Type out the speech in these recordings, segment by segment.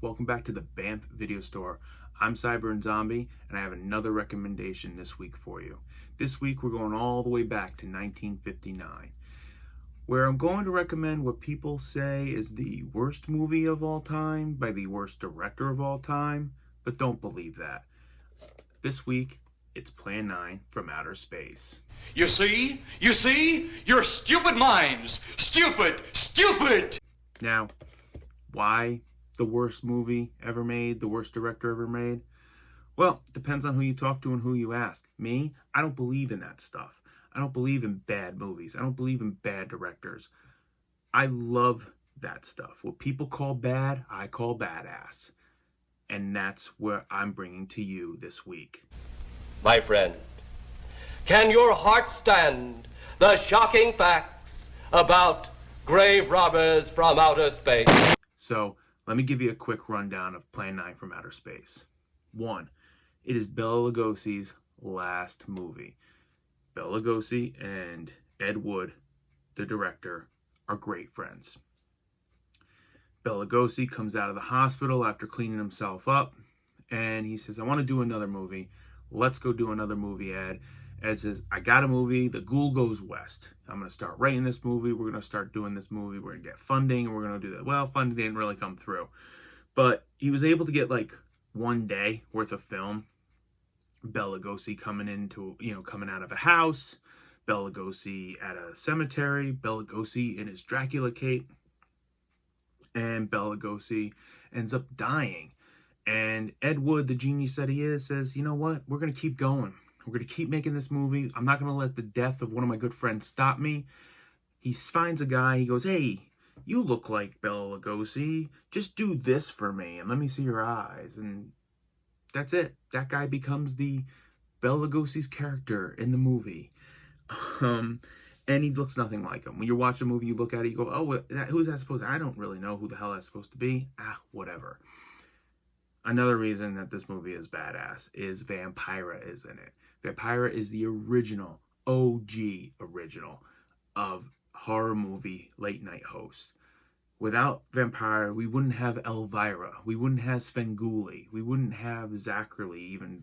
welcome back to the BAMF video store. I'm Cyber and Zombie, and I have another recommendation this week for you. This week we're going all the way back to 1959, where I'm going to recommend what people say is the worst movie of all time by the worst director of all time, but don't believe that. This week, it's Plan 9 from Outer Space. You see, your stupid minds, stupid! Now, why the worst movie ever made, the worst director ever made? Well, it depends on who you talk to and who you ask. Me, I don't believe in that stuff. I don't believe in bad movies. I don't believe in bad directors. I love that stuff. What people call bad, I call badass. And that's what I'm bringing to you this week. My friend, can your heart stand the shocking facts about grave robbers from outer space? So, let me give you a quick rundown of Plan 9 from Outer Space. 1. It is Bela Lugosi's last movie. Bela Lugosi and Ed Wood, the director, are great friends. Bela Lugosi comes out of the hospital after cleaning himself up, and he says, I want to do another movie. Let's go do another movie, Ed. Ed says, I got a movie, The Ghoul Goes West. I'm going to start writing this movie. We're going to start doing this movie. We're going to get funding, and we're going to do that. Well, funding didn't really come through. But he was able to get like one day worth of film. Bela Lugosi coming out of a house. Bela Lugosi at a cemetery. Bela Lugosi in his Dracula cape. And Bela Lugosi ends up dying. And Ed Wood, the genius that he is, says, you know what? We're going to keep going. We're going to keep making this movie. I'm not going to let the death of one of my good friends stop me. He finds a guy. He goes, hey, you look like Bela Lugosi. Just do this for me and let me see your eyes. And that's it. That guy becomes the Bela Lugosi's character in the movie. And he looks nothing like him. When you watch the movie, you look at it, you go, oh, who's that supposed to be? I don't really know who the hell that's supposed to be. Whatever. Another reason that this movie is badass is Vampira is in it. Vampira is the original, OG original of horror movie late night hosts. Without Vampira, we wouldn't have Elvira. We wouldn't have Svengoolie. We wouldn't have Zachary, even,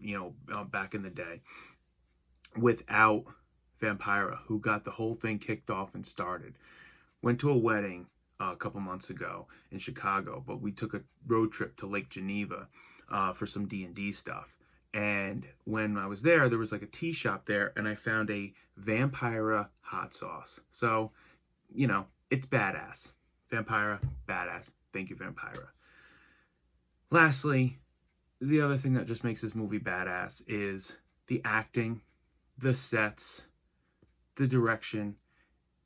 back in the day. Without Vampira, who got the whole thing kicked off and started. Went to a wedding a couple months ago in Chicago, but we took a road trip to Lake Geneva for some D&D stuff. And when I was there was like a tea shop there, and I found a Vampira hot sauce. So, it's badass. Vampira, badass. Thank you, Vampira. Lastly, the other thing that just makes this movie badass is the acting, the sets, the direction.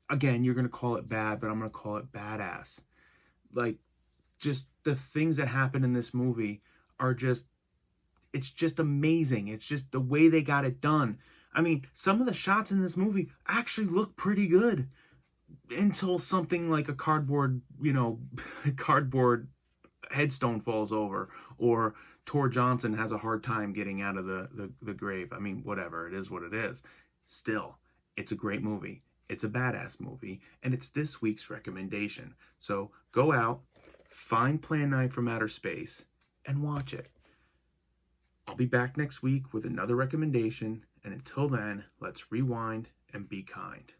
Again, you're going to call it bad, but I'm going to call it badass. Like, just the things that happen in this movie are it's just amazing. It's just the way they got it done. I mean, some of the shots in this movie actually look pretty good until something like a cardboard headstone falls over, or Tor Johnson has a hard time getting out of the grave. I mean, whatever. It is what it is. Still, it's a great movie. It's a badass movie, and it's this week's recommendation. So go out, find Plan 9 from Outer Space, and watch it. I'll be back next week with another recommendation, and until then, let's rewind and be kind.